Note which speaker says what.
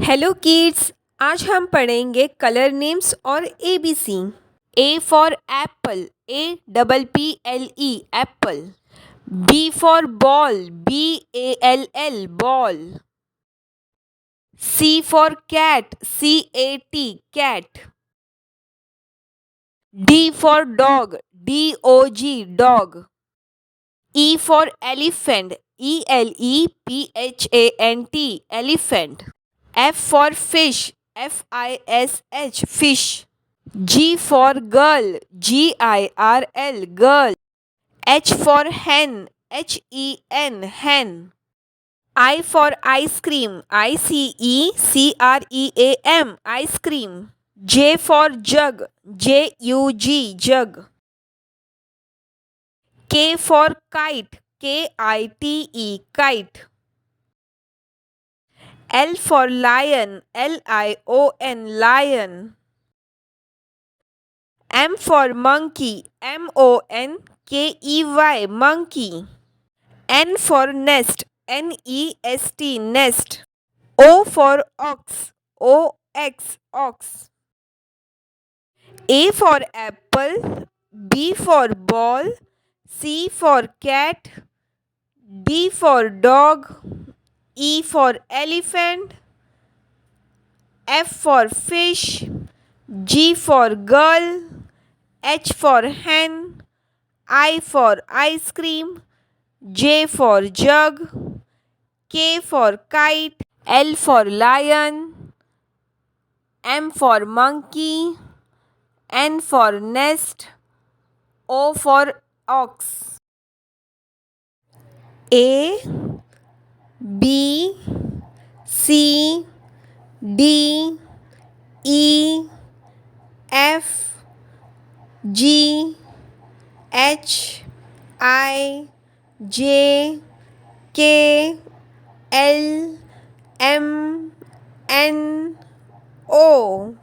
Speaker 1: Hello kids. आज हम पढ़ेंगे कलर नेम्स और ABC. A for apple, APPLE apple. B for ball, BALL ball. C for cat, CAT cat. D for dog, DOG dog. E for elephant, ELEPHANT elephant. F for fish, FISH fish. G for girl, GIRL girl. H for hen, HEN hen. I for ice cream, ICECREAM ice cream. J for jug, JUG jug. K for kite, KITE kite. L for lion, LION lion. M for monkey, MONKEY monkey. N for nest, NEST nest. O for ox, OX ox. A for apple, B for ball, C for cat, D for dog, E for elephant, F for fish, G for girl, H for hen, I for ice cream, J for jug, K for kite, L for lion, M for monkey, N for nest, O for ox. A, B, C, D, E, F, G, H, I, J, K, L, M, N, O.